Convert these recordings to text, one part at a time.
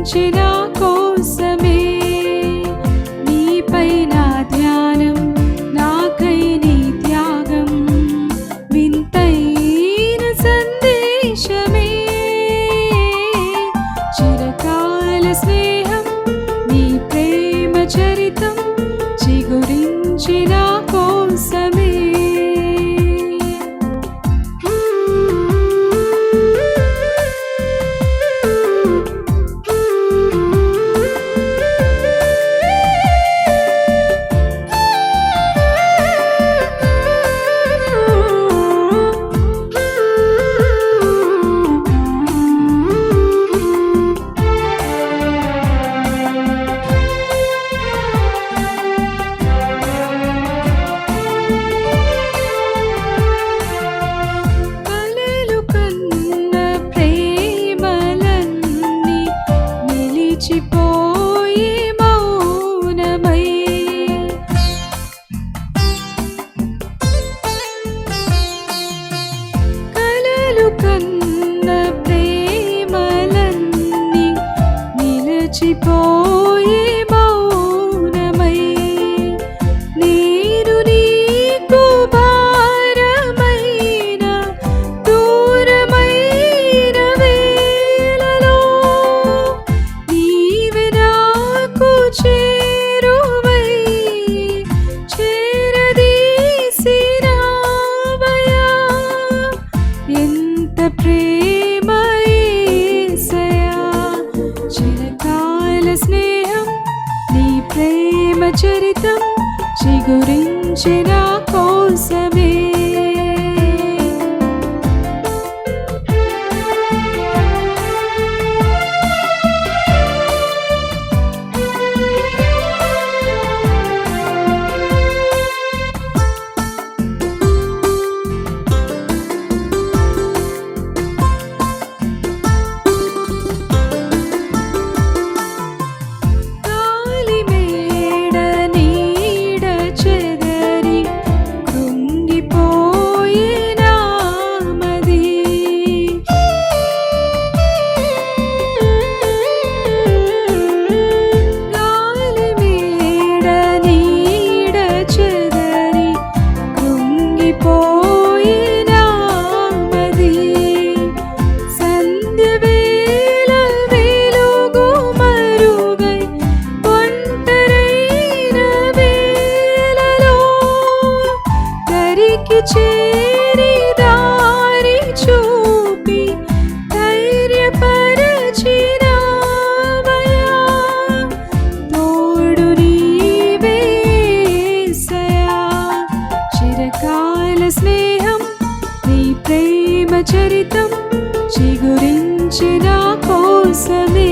నా కోసమే. నీపై నా ధ్యానం, నాకై నీ త్యాగం, వింతైన సందేశమే. చిరకాల స్నేహం, నీ ప్రేమ చరితం, చిగురించి నా కోసమే. నిలిచిపోయి మౌనమై, కలలు కన్న ప్రేమలన్నీ నిలిచిపోయి మౌనమై. నేను నీకు భారమైన దూరమైన వేళలో చేరువై చేరదీసినావయ్యా. ఎంత ప్రేమ యేసయ్యా. చిరకాల స్నేహం, నీ ప్రేమ చరితం, చిగురించి నా కోసమే. చేరి దారి చూపి ధైర్యపరచినావయ్యా. తోడు నీవే యేసయ్యా. చిరకాల స్నేహం, నీ ప్రేమ చరితం, చిగురించి నా కోసమే.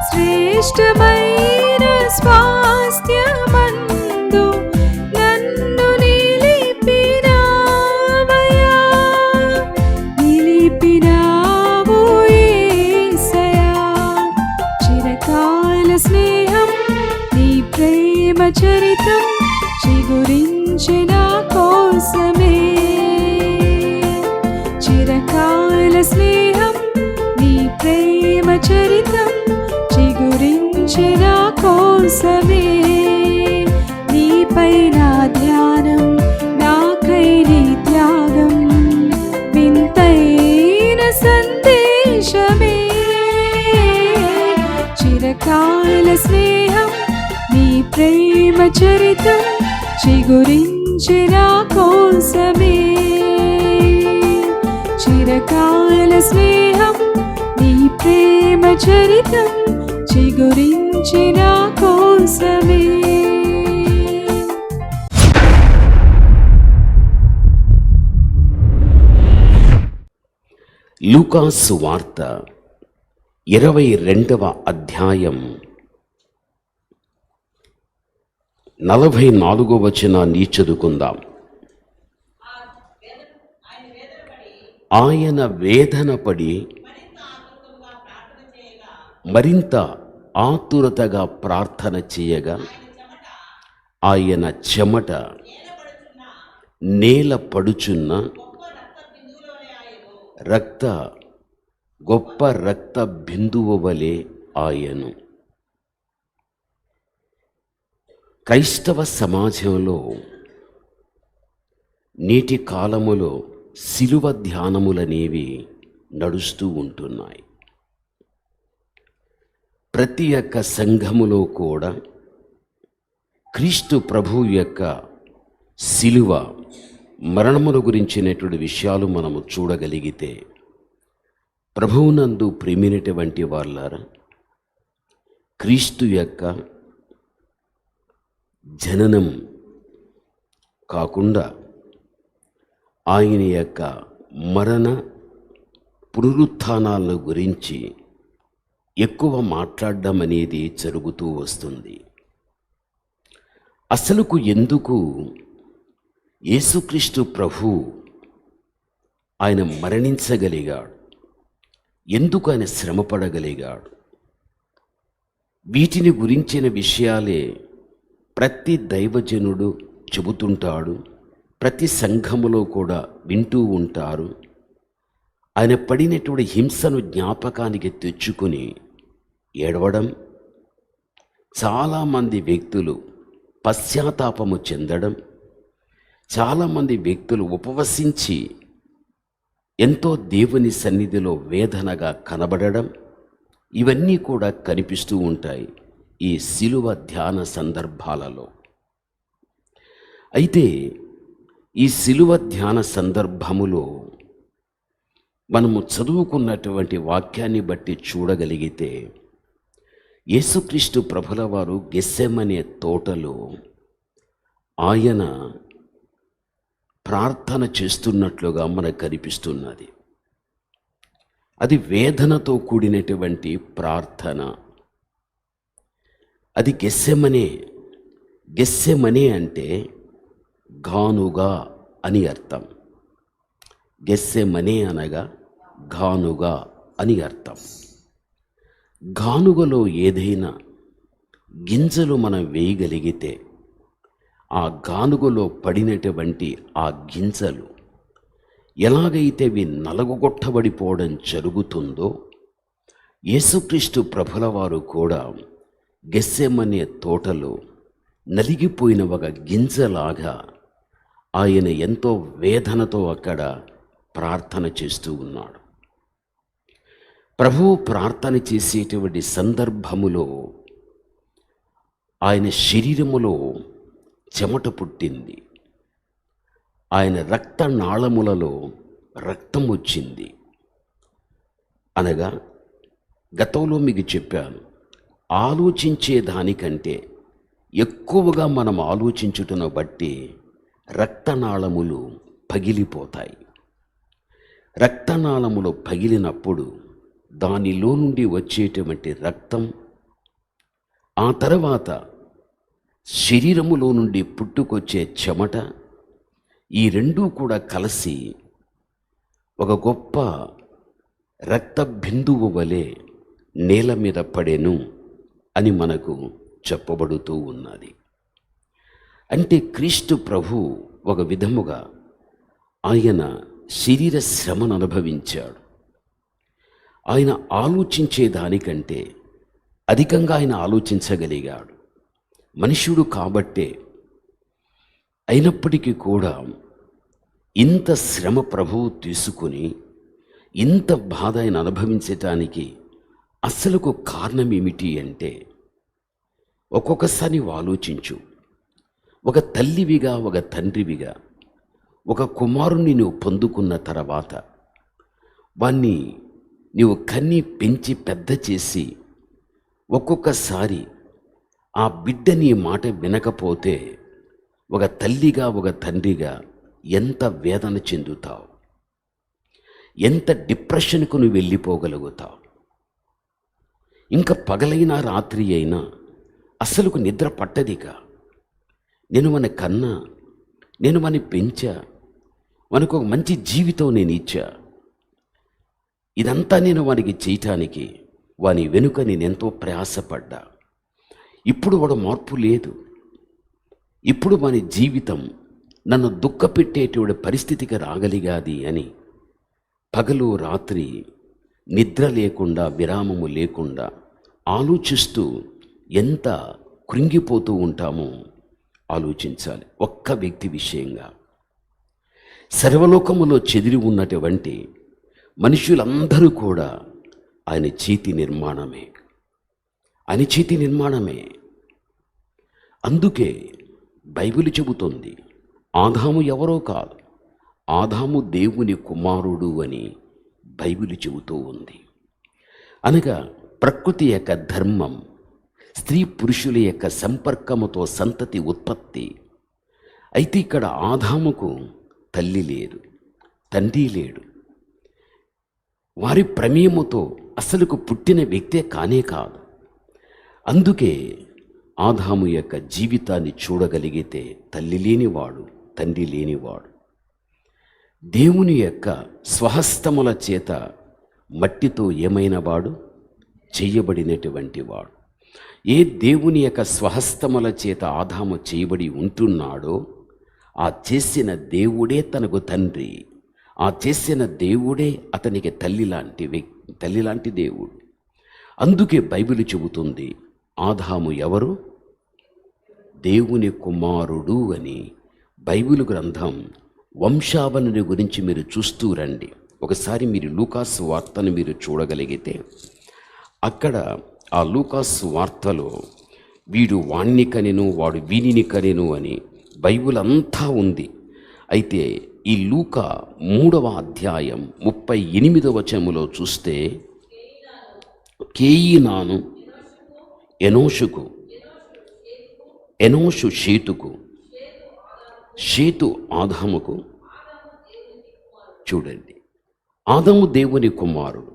శ్రేష్టమైన స్వాస్థ్యమందు నన్ను నిలిపినావయ్యా. నిలిపినావు యేసయ్యా. చిరకాల స్నేహం, నీ ప్రేమ చరితం, చిగురించి నా కోసమే. చిరకాల స్నేహం, నీ ప్రేమ చరితం, చిగురించి నా కోసమే. నీ నీపై నా ధ్యానం, నాకై నీ త్యాగం వింతైన సందేశమే. చిరకాల స్నేహం నీ ప్రేమ చరితం చిగురించిన కోసమే. చిరకాల స్నేహం నీ ప్రేమ చరితం చిగురించిన కోసమే. లూకా సువార్త 22వ అధ్యాయం 44వ వచనాన్ని చదువుకుందాం. ఆయన వేదనపడి మరింత ఆతురతగా ప్రార్థన చేయగా ఆయన చెమట నేల పడుచున్న గొప్ప రక్త బిందువు వలె ఆయను. క్రైస్తవ సమాజంలో నేటి కాలములో శిలువ ధ్యానములనేవి నడుస్తూ ఉంటున్నాయి. ప్రతి ఒక్క సంఘములో కూడా క్రీస్తు ప్రభు యొక్క శిలువ మరణముల గురించినటువంటి విషయాలు మనము చూడగలిగితే, ప్రభువునందు ప్రేమినటువంటి వాళ్ళారా, క్రీస్తు యొక్క జననం కాకుండా ఆయన యొక్క మరణ పునరుత్థానాలను గురించి ఎక్కువ మాట్లాడడం అనేది జరుగుతూ వస్తుంది. అసలుకు ఎందుకు యేసుక్రీస్తు ప్రభు ఆయన మరణించగలిగాడు, ఎందుకు ఆయన శ్రమపడగలిగాడు, వీటిని గురించిన విషయాలే ప్రతి దైవజనుడు చెబుతుంటాడు. ప్రతి సంఘములో కూడా వింటూ ఉంటారు. ఆయన పడినటువంటి హింసను జ్ఞాపకానికి తెచ్చుకుని ఏడవడం, చాలామంది వ్యక్తులు పశ్చాత్తాపము చెందడం, చాలామంది వ్యక్తులు ఉపవసించి ఎంతో దేవుని సన్నిధిలో వేదనగా కనబడడం, ఇవన్నీ కూడా కనిపిస్తూ ఉంటాయి ఈ శిలువ ధ్యాన సందర్భాలలో. అయితే ఈ శిలువ ధ్యాన సందర్భములో మనము చదువుకున్నటువంటి వాక్యాన్ని బట్టి చూడగలిగితే, యేసుక్రీస్తు ప్రభుల వారు గెత్సెమనే తోటలో ఆయన ప్రార్థన చేస్తున్నట్లుగా మనకు కనిపిస్తున్నది. అది వేదనతో కూడినటువంటి ప్రార్థన. అది గెత్సెమనే అంటే గానుగా అని అర్థం. గెత్సెమనే అనగా గానుగా అని అర్థం. గానుగలో ఏదైనా గింజలు మనం వేయగలిగితే ఆ గానుగలో పడినటువంటి ఆ గింజలు ఎలాగైతే అవి నలగొట్టబడిపోవడం జరుగుతుందో, యేసుక్రీస్తు ప్రభుల వారు కూడా గెత్సెమనే తోటలో నలిగిపోయిన ఒక గింజలాగా ఆయన ఎంతో వేదనతో అక్కడ ప్రార్థన చేస్తూ ఉన్నాడు. ప్రభువు ప్రార్థన చేసేటువంటి సందర్భములో ఆయన శరీరములో చెమట పుట్టింది. ఆయన రక్తనాళములలో రక్తం వచ్చింది. అనగా గతంలో మీకు చెప్పాను, ఆలోచించే దానికంటే ఎక్కువగా మనం ఆలోచించుటను బట్టి రక్తనాళములు పగిలిపోతాయి. రక్తనాళములు పగిలినప్పుడు దానిలో నుండి వచ్చేటువంటి రక్తం, ఆ తర్వాత శరీరములో నుండి పుట్టుకొచ్చే చెమట, ఈ రెండూ కూడా కలిసి ఒక గొప్ప రక్త బిందువు వలె నేల మీద పడెను అని మనకు చెప్పబడుతూ ఉన్నది. అంటే క్రీస్తు ప్రభు ఒక విధముగా ఆయన శరీర శ్రమను అనుభవించాడు. ఆయన ఆలోచించే దానికంటే అధికంగా ఆయన ఆలోచించగలిగాడు. మనుష్యుడు కాబట్టే అయినప్పటికీ కూడా ఇంత శ్రమ ప్రభువు తీసుకుని ఇంత బాధ ఆయన అనుభవించటానికి అసలుకు కారణం ఏమిటి అంటే, ఒక్కొక్కసారి నీవు ఆలోచించు. ఒక తల్లివిగా, ఒక తండ్రివిగా, ఒక కుమారుణ్ణి నువ్వు పొందుకున్న తర్వాత వాణ్ణి నీవు కన్ని పెంచి పెద్ద చేసి ఒక్కొక్కసారి ఆ బిడ్డ నీ మాట వినకపోతే ఒక తల్లిగా, ఒక తండ్రిగా ఎంత వేదన చెందుతావు, ఎంత డిప్రెషన్కు నువ్వు వెళ్ళిపోగలుగుతావు. ఇంకా పగలైనా రాత్రి అయినా అసలుకు నిద్ర పట్టదిగా. నేను మన కన్నా, నేను మన పెంచా, మనకు ఒక మంచి జీవితం నేను ఇచ్చా, ఇదంతా నేను వానికి చేయటానికి వాని వెనుక నేను ఎంతో ప్రయాసపడ్డా. ఇప్పుడు వాడు మార్పు లేదు. ఇప్పుడు వాని జీవితం నన్ను దుఃఖపెట్టేటువంటి పరిస్థితికి రాగలిగాది అని పగలు రాత్రి నిద్ర లేకుండా, విరామము లేకుండా ఆలోచిస్తూ ఎంత కృంగిపోతూ ఉంటామో ఆలోచించాలి. ఒక్క వ్యక్తి విషయంగా సర్వలోకములో చెదిరి ఉన్నటువంటి మనుషులందరూ కూడా ఆయన చేతి నిర్మాణమే, ఆయన చేతి నిర్మాణమే. అందుకే బైబిల్ చెబుతోంది, ఆదాము ఎవరో కాదు, ఆదాము దేవుని కుమారుడు అని బైబిల్ చెబుతూ ఉంది. అనగా ప్రకృతి యొక్క ధర్మం, స్త్రీ పురుషుల యొక్క సంపర్కముతో సంతతి ఉత్పత్తి. అయితే ఇక్కడ ఆదాముకు తల్లి లేదు, తండ్రి లేడు. వారి ప్రమేయముతో అసలుకు పుట్టిన వ్యక్తే కానే కాదు. అందుకే ఆదాము యొక్క జీవితాన్ని చూడగలిగితే తల్లి లేనివాడు, తండ్రి లేనివాడు. దేవుని యొక్క స్వహస్తముల చేత మట్టితో ఏమైన వాడు చేయబడినటువంటి వాడు. ఏ దేవుని యొక్క స్వహస్తముల చేత ఆదాము చేయబడి ఉంటున్నాడో ఆ చేసిన దేవుడే తనకు తండ్రి, ఆ చేసిన దేవుడే అతనికి తల్లి లాంటి దేవుడు. అందుకే బైబిల్ చెబుతుంది, ఆదాము ఎవరు? దేవుని కుమారుడు అని. బైబిల్ గ్రంథం వంశావళిని గురించి మీరు చూస్తూ రండి. ఒకసారి మీరు లూకాసు వార్తను మీరు చూడగలిగితే అక్కడ ఆ లూకాసు వార్తలో వీడు వాణ్ణి కనెను, వాడు వీనిని కనెను అని బైబిల్ అంతా ఉంది. అయితే ఈ లూకా 3వ అధ్యాయం 38వ వచనములో చూస్తే, కేయినాను ఎనోషుకు, ఎనోషు షేతుకు, షేతు ఆదాముకు. చూడండి, ఆదాము దేవుని కుమారుడు.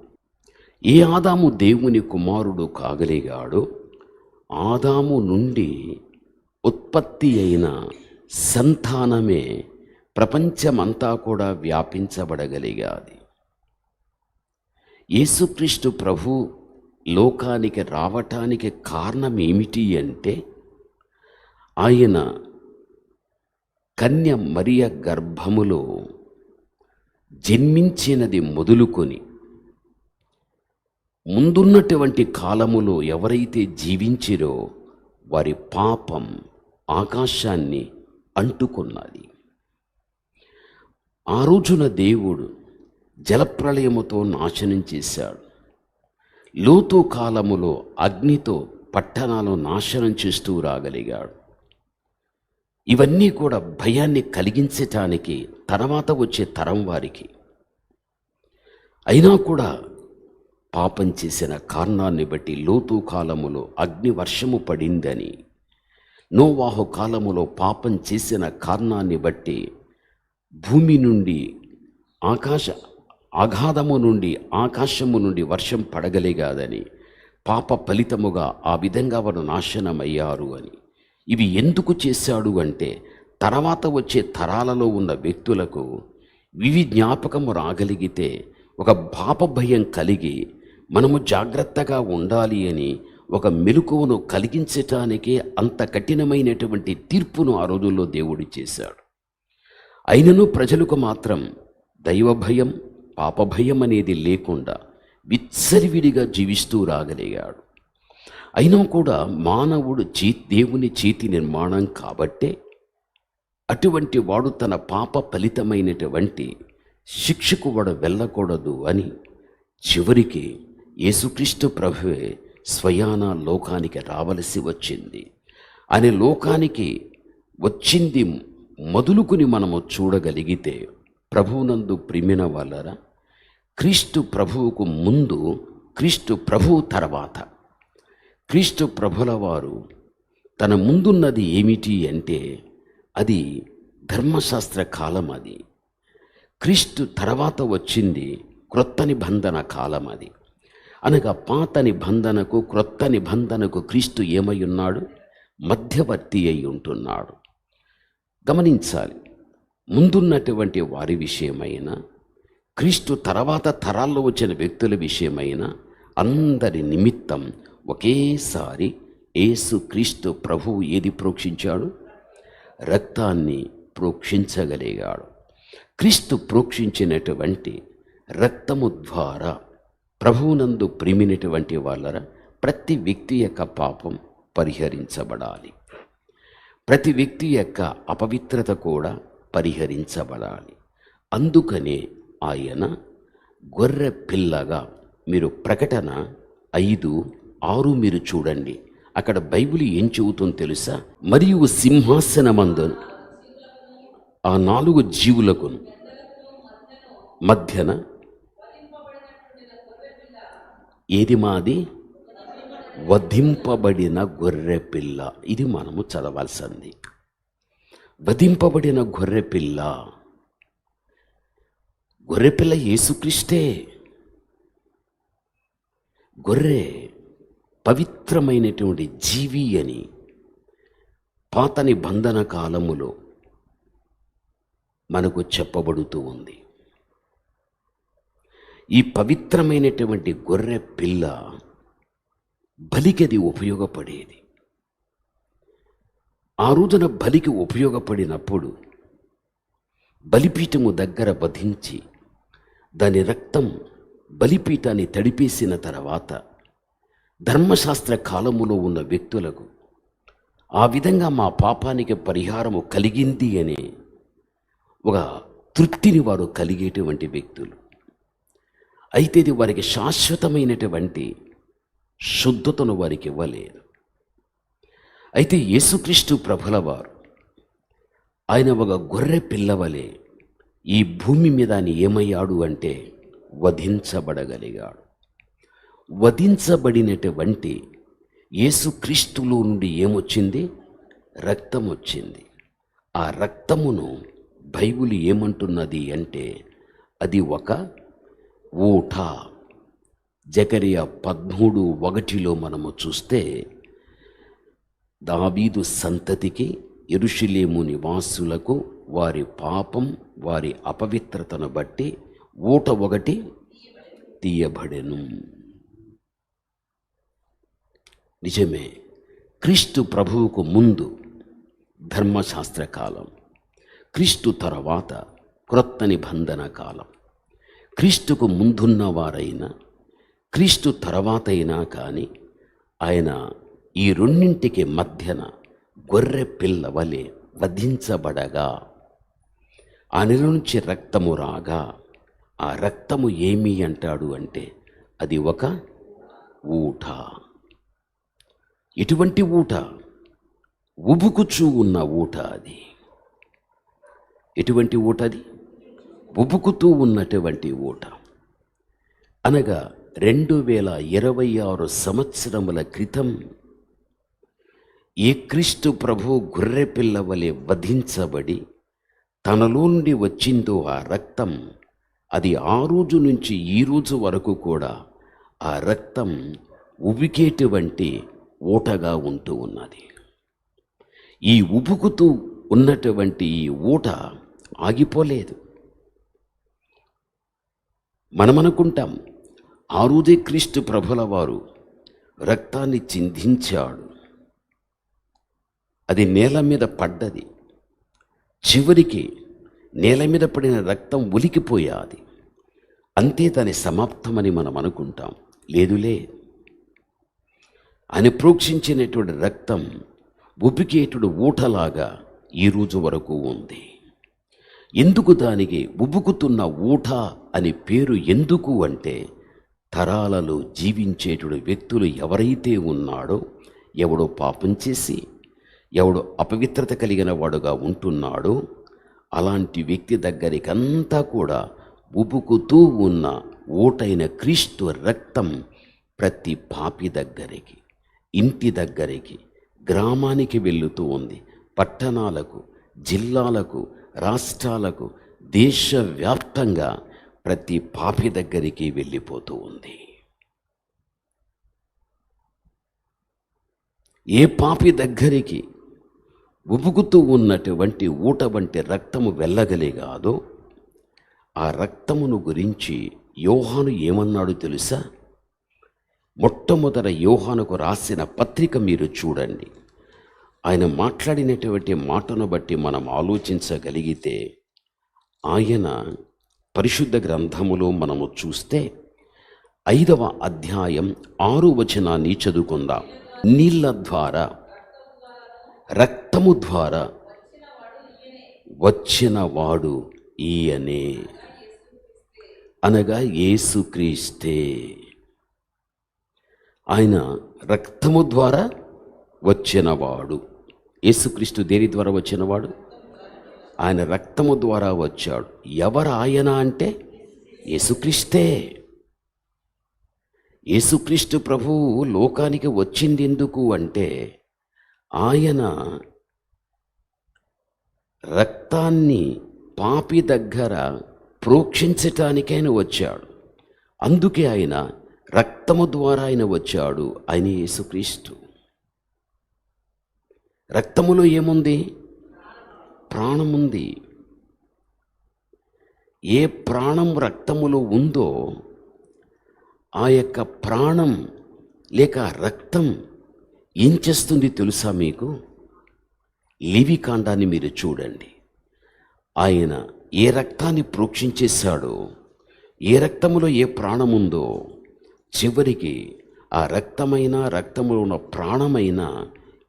ఏ ఆదాము దేవుని కుమారుడు కాగలిగాడో ఆదాము నుండి ఉత్పత్తి అయిన సంతానమే ప్రపంచమంతా కూడా వ్యాపించబడగలిగాది. యేసుక్రీస్తు ప్రభు లోకానికి రావటానికి కారణం ఏమిటి అంటే, ఆయన కన్య మరియ గర్భములో జన్మించినది మొదలుకొని ముందున్నటువంటి కాలములో ఎవరైతే జీవించిరో వారి పాపం ఆకాశాన్ని అంటుకున్నది. ఆ రోజున దేవుడు జలప్రళయముతో నాశనం చేశాడు. లోతు కాలములో అగ్నితో పట్టణాలు నాశనం చేస్తూ రాగలిగాడు. ఇవన్నీ కూడా భయాన్ని కలిగించటానికి తర్వాత వచ్చే తరం వారికి. అయినా కూడా పాపం చేసిన కారణాన్ని బట్టి లోతు కాలములో అగ్ని వర్షము పడిందని, నోవాహు కాలములో పాపం చేసిన కారణాన్ని బట్టి భూమి నుండి అగాధము నుండి ఆకాశము నుండి వర్షం పడగలిగాదని, పాప ఫలితముగా ఆ విధంగా వారు నాశనమయ్యారు అని. ఇవి ఎందుకు చేశాడు అంటే, తర్వాత వచ్చే తరాలలో ఉన్న వ్యక్తులకు ఇవి జ్ఞాపకము రాగలిగితే ఒక పాప భయం కలిగి మనము జాగ్రత్తగా ఉండాలి అని ఒక మెలకువను కలిగించటానికే అంత కఠినమైనటువంటి తీర్పును ఆ రోజుల్లో దేవుడు చేశాడు. అయినను ప్రజలకు మాత్రం దైవ భయం, పాప భయం అనేది లేకుండా విచ్చరివిడిగా జీవిస్తూ రాగలిగాడు. అయినా కూడా మానవుడు దేవుని చేతి నిర్మాణం కాబట్టే అటువంటి వాడు తన పాప ఫలితమైనటువంటి శిక్షకు వాడు వెళ్ళకూడదు అని చివరికి యేసుక్రీస్తు ప్రభువే స్వయాన లోకానికి రావలసి వచ్చింది. అనే లోకానికి వచ్చింది మొదలుకుని మనము చూడగలిగితే, ప్రభువునందు ప్రియమైన వాళ్ళరా, క్రీస్తు ప్రభువుకు ముందు, క్రీస్తు ప్రభువు తర్వాత, క్రీస్తు ప్రభుల వారు తన ముందున్నది ఏమిటి అంటే అది ధర్మశాస్త్ర కాలం. అది క్రీస్తు తర్వాత వచ్చింది క్రొత్త నిబంధన కాలం. అది అనగా పాత నిబంధనకు క్రొత్త నిబంధనకు క్రీస్తు ఏమై ఉన్నాడు? మధ్యవర్తి అయి ఉంటున్నాడు. గమనించాలి, ముందున్నటువంటి వారి విషయమైన, క్రీస్తు తర్వాత తరాల్లో వచ్చిన వ్యక్తుల విషయమైన అందరి నిమిత్తం ఒకేసారి యేసు క్రీస్తు ప్రభువు ఏది ప్రోక్షించాడు? రక్తాన్ని ప్రోక్షించగలిగాడు. క్రీస్తు ప్రోక్షించినటువంటి రక్తము ద్వారా ప్రభువునందు ప్రేమినటువంటి వాళ్ళరా, ప్రతి వ్యక్తి యొక్క పాపం పరిహరించబడాలి. ప్రతి వ్యక్తి యొక్క అపవిత్రత కూడా పరిహరించబడాలి. అందుకనే ఆయన గొర్రె పిల్లగా, మీరు ప్రకటన 5:6 మీరు చూడండి, అక్కడ బైబిల్ ఏం చెబుతుందో తెలుసా? మరియు సింహాసనమందు ఆ 4 జీవులకు మధ్యన ఏది మాది? వధింపబడిన గొర్రె పిల్ల. ఇది మనము చదవాల్సింది. వధింపబడిన గొర్రె పిల్ల. గొర్రెపిల్ల యేసుక్రీస్తే. గొర్రె పవిత్రమైనటువంటి జీవి అని పాత నిబంధన కాలములో మనకు చెప్పబడుతూ ఉంది. ఈ పవిత్రమైనటువంటి గొర్రె పిల్ల బలికి అది ఉపయోగపడేది. ఆ రోజున బలికి ఉపయోగపడినప్పుడు బలిపీఠము దగ్గర వధించి దాని రక్తం బలిపీఠాన్ని తడిపేసిన తర్వాత ధర్మశాస్త్ర కాలములో ఉన్న వ్యక్తులకు ఆ విధంగా మా పాపానికి పరిహారము కలిగింది అనే ఒక తృప్తిని వారు కలిగేటువంటి వ్యక్తులు. అయితే ఇది వారికి శాశ్వతమైనటువంటి శుద్ధతను వారికి ఇవ్వలేదు. అయితే యేసుక్రీస్తు ప్రభుల వారు ఆయన ఒక గొర్రె పిల్లవలే ఈ భూమి మీద ఆయన ఏమయ్యాడు అంటే వధించబడగలిగాడు. వధించబడినటువంటి యేసుక్రీస్తులో నుండి ఏమొచ్చింది? రక్తం వచ్చింది. ఆ రక్తమును బైబిల్ ఏమంటున్నది అంటే అది ఒక ఊట. జకరియా 13:1 మనము చూస్తే, దావీదు సంతతికి యెరూషలేము నివాసులకు వారి పాపం వారి అపవిత్రతను బట్టి ఊట ఒకటి తీయబడెను. నిజమే, క్రీస్తు ప్రభువుకు ముందు ధర్మశాస్త్ర కాలం, క్రీస్తు తర్వాత క్రొత్త నిబంధన కాలం. క్రీస్తుకు ముందున్న వారైనా క్రీస్తు తర్వాత అయినా కానీ ఆయన ఈ రెండింటికి మధ్యన గొర్రె పిల్ల వలె వధించబడగా ఆయన నుంచి రక్తము రాగా, ఆ రక్తము ఏమి అంటాడు అంటే అది ఒక ఊట. ఇటువంటి ఊట, ఉబుకుచూ ఉన్న ఊట. అది ఎటువంటి ఊట? అది ఉబుకుతూ ఉన్నటువంటి ఊట. అనగా 2026 సంవత్సరముల క్రితం ఏ క్రీస్తు ప్రభు గొర్రె పిల్ల వలె వధించబడి తనలో నుండి వచ్చిందో ఆ రక్తం, అది ఆ రోజు నుంచి ఈ రోజు వరకు కూడా ఆ రక్తం ఉబికేటువంటి ఊటగా ఉంటూ ఉన్నది. ఈ ఉబుకుతూ ఉన్నటువంటి ఈ ఊట ఆగిపోలేదు. మనమనుకుంటాం ఆ రోజే క్రీస్తు ప్రభుల వారు రక్తాన్ని చిందించాడు, అది నేల మీద పడ్డది, చివరికి నేల మీద పడిన రక్తం ఉలికిపోయాది, అంతే దాని సమాప్తమని మనం అనుకుంటాం. లేదులే, ఆయన ప్రోక్షించినటువంటి రక్తం ఉబికేటుడు ఊటలాగా ఈ రోజు వరకు ఉంది. ఎందుకు దానికి ఉబుకుతున్న ఊట అని పేరు ఎందుకు అంటే, తరాలలో జీవించేటువంటి వ్యక్తులు ఎవరైతే ఉన్నాడో, ఎవడో పాపం చేసి ఎవడో అపవిత్రత కలిగిన వాడుగా ఉంటున్నాడో అలాంటి వ్యక్తి దగ్గరికంతా కూడా ఉబుకుతూ ఉన్న ఓటైన క్రీస్తు రక్తం ప్రతి పాపి దగ్గరికి, ఇంటి దగ్గరికి, గ్రామానికి వెళుతూ ఉంది. పట్టణాలకు, జిల్లాలకు, రాష్ట్రాలకు, దేశవ్యాప్తంగా ప్రతి పాపి దగ్గరికి వెళ్ళిపోతూ ఉంది. ఏ పాపి దగ్గరికి ఉబుకుతూ ఉన్నటువంటి ఊట వంటి రక్తము వెళ్ళగలిగాదో ఆ రక్తమును గురించి యోహాను ఏమన్నాడు తెలుసా? మొట్టమొదట యోహానుకు రాసిన పత్రిక మీరు చూడండి. ఆయన మాట్లాడినటువంటి మాటను బట్టి మనం ఆలోచించగలిగితే, ఆయన పరిశుద్ధ గ్రంథములో మనము చూస్తే 5వ అధ్యాయం 6వ వచనాన్ని చదువుకుందాం. నీళ్ళ ద్వారా, రక్తము ద్వారా వచ్చిన వాడు ఈయనే, అనగా యేసుక్రీస్తే. ఆయన రక్తము ద్వారా వచ్చినవాడు. యేసుక్రీస్తు దేని ద్వారా వచ్చినవాడు? ఆయన రక్తము ద్వారా వచ్చాడు. ఎవరు ఆయన అంటే యేసుక్రీస్తే. యేసుక్రీస్తు ప్రభువు లోకానికి వచ్చింది ఎందుకు అంటే, ఆయన రక్తాన్ని పాపి దగ్గర ప్రోక్షించటానికైన వచ్చాడు. అందుకే ఆయన రక్తము ద్వారా ఆయన వచ్చాడు. ఆయన యేసుక్రీస్తు. రక్తములో ఏముంది? ప్రాణముంది. ఏ ప్రాణం రక్తములో ఉందో ఆ యొక్క ప్రాణం లేక రక్తం ఏం చేస్తుంది తెలుసా మీకు? లేవికాండాన్ని మీరు చూడండి. ఆయన ఏ రక్తాన్ని ప్రోక్షించేశాడో, ఏ రక్తములో ఏ ప్రాణముందో, చివరికి ఆ రక్తములో ఉన్న ప్రాణమైన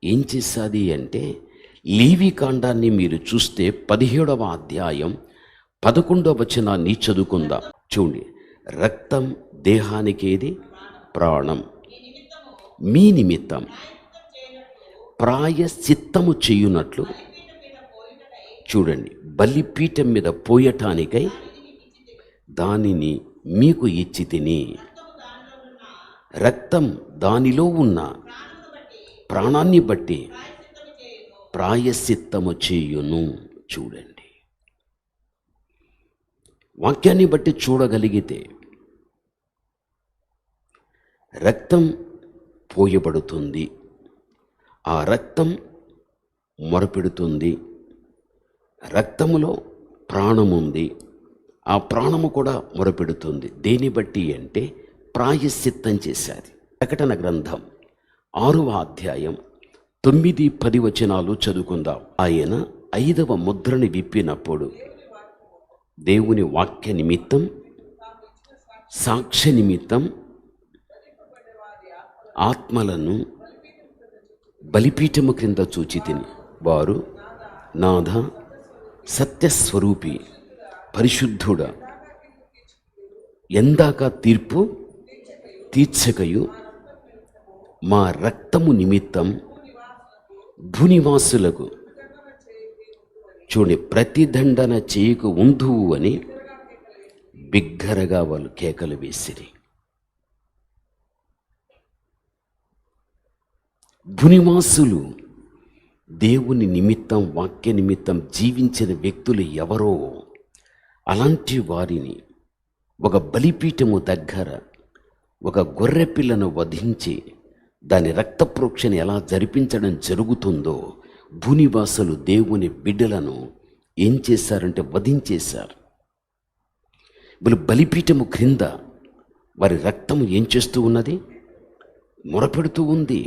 ఏం చేశాది అంటే, లేవికాండాన్ని మీరు చూస్తే 17వ అధ్యాయం 11వ వచనాన్ని చదువుకుందాం. చూడండి, రక్తం దేహానికి ఏది? ప్రాణం. మీ నిమిత్తం ప్రాయశ్చిత్తము చేయునట్లు, చూడండి, బలిపీఠం మీద పోయటానికై దానిని మీకు ఇచ్చి తిని, రక్తం దానిలో ఉన్న ప్రాణాన్ని బట్టి ప్రాయశ్చిత్తము చేయును. చూడండి, వాక్యాన్ని బట్టి చూడగలిగితే రక్తం పోయబడుతుంది. ఆ రక్తం మొరపెడుతుంది. రక్తములో ప్రాణముంది. ఆ ప్రాణము కూడా మొరపెడుతుంది. దేని బట్టి అంటే ప్రాయశ్చిత్తం చేశాది. ప్రకటన గ్రంథం 6వ అధ్యాయం 9-10 వచనాలు చదువుకుందాం. ఆయన 5వ ముద్రని విప్పినప్పుడు దేవుని వాక్య నిమిత్తం, సాక్ష్య నిమిత్తం ఆత్మలను బలిపీఠము క్రింద చూచి తిని, వారు నాథ సత్యస్వరూపి పరిశుద్ధుడ, ఎందాక తీర్పు తీర్చకయు మా రక్తము నిమిత్తం భూనివాసులకు, చూడండి, ప్రతిదండన చేయకు ఉందువు అని బిగ్గరగా వాళ్ళు కేకలు వేసిరి. భూనివాసులు దేవుని నిమిత్తం, వాక్య నిమిత్తం జీవించిన వ్యక్తులు ఎవరో అలాంటి వారిని ఒక బలిపీఠము దగ్గర ఒక గొర్రె పిల్లను వధించి దాని రక్త ప్రోక్షణ ఎలా జరిపించడం జరుగుతుందో భూనివాసులు దేవుని బిడ్డలను ఏం చేశారంటే వధించేశారు. వీళ్ళు బలిపీఠము క్రింద వారి రక్తము ఏం చేస్తూ ఉన్నది? మొరపెడుతూ ఉంది.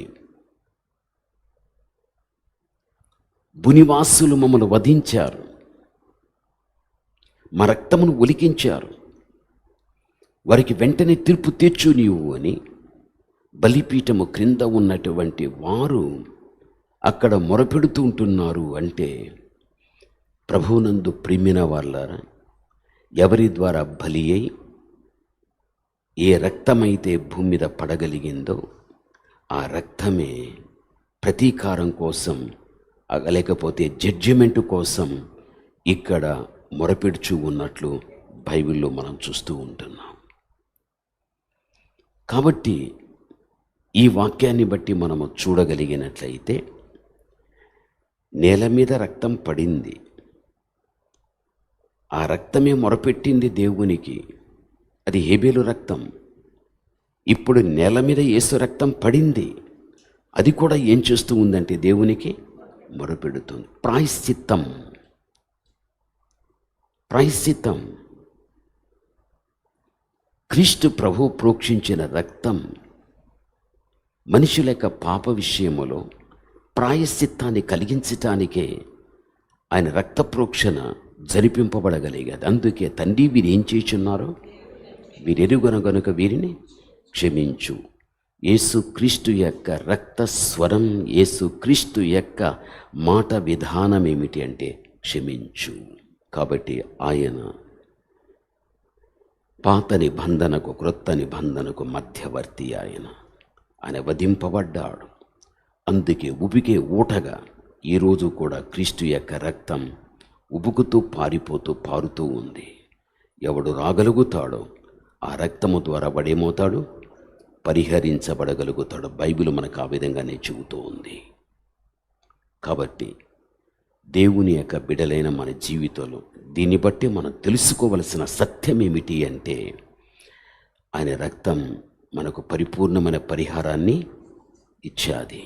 భూనివాసులు మమ్మల్ని వధించారు, మా రక్తమును ఒలికించారు, వారికి వెంటనే తీర్పు తీర్చు నీవు అని బలిపీఠము క్రింద ఉన్నటువంటి వారు అక్కడ మొరపెడుతూ ఉంటున్నారు. అంటే ప్రభువునందు ప్రియమైన వాళ్ళారా, ఎవరి ద్వారా బలి అయి ఏ రక్తమైతే భూమి మీద పడగలిగిందో ఆ రక్తమే ప్రతీకారం కోసం లేకపోతే జడ్జిమెంట్ కోసం ఇక్కడ మొరపెడుచు ఉన్నట్లు బైబిల్లో మనం చూస్తూ ఉంటున్నాం. కాబట్టి ఈ వాక్యాన్ని బట్టి మనము చూడగలిగినట్లయితే నేల మీద రక్తం పడింది, ఆ రక్తమే మొరపెట్టింది దేవునికి, అది హేబేలు రక్తం. ఇప్పుడు నేల మీద యేసు రక్తం పడింది, అది కూడా ఏం చేస్తూ ఉందంటే దేవునికి మొరపెడుతుంది. ప్రాయశ్చిత్తం. క్రీస్తు ప్రభు ప్రోక్షించిన రక్తం మనుషుల యొక్క పాప విషయములో ప్రాయశ్చిత్తాన్ని కలిగించటానికే ఆయన రక్త ప్రోక్షణ జరిపింపబడగలిగాది. అందుకే తండ్రి వీరు ఏం చేయుచున్నారో వీరెరుగను గనుక వీరిని క్షమించు. యేసుక్రీస్తు యొక్క రక్త స్వరం, యేసుక్రీస్తు యొక్క మాట విధానం ఏమిటి అంటే క్షమించు. కాబట్టి ఆయన పాత నిబంధనకు క్రొత్త నిబంధనకు మధ్యవర్తి. ఆయన వధింపబడ్డాడు. అందుకే ఉబికే ఊటగా ఈరోజు కూడా క్రీస్తు యొక్క రక్తం ఉబుకుతూ పారుతూ ఉంది. ఎవడు రాగలుగుతాడో ఆ రక్తము ద్వారా వాడేమవుతాడు? పరిహరించబడగలుగుతాడు. బైబిల్ మనకు ఆ విధంగానే చెబుతూ ఉంది. కాబట్టి దేవుని యొక్క బిడలైన మన జీవితంలో దీన్ని బట్టి మనం తెలుసుకోవలసిన సత్యం ఏమిటి అంటే ఆయన రక్తం మనకు పరిపూర్ణమైన పరిహారాన్ని ఇచ్చాది.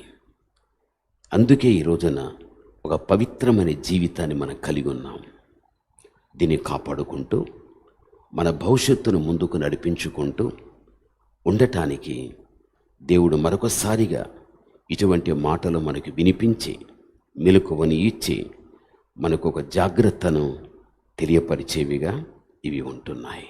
అందుకే ఈ రోజున ఒక పవిత్రమైన జీవితాన్ని మనం కలిగి ఉన్నాం. దీన్ని కాపాడుకుంటూ మన భవిష్యత్తును ముందుకు నడిపించుకుంటూ ఉండటానికి దేవుడు మరొకసారిగా ఇటువంటి మాటలు మనకు వినిపించి మెలకువని ఇచ్చి మనకు ఒక జాగ్రత్తను తెలియపరిచేవిగా ఇవి ఉంటున్నాయి.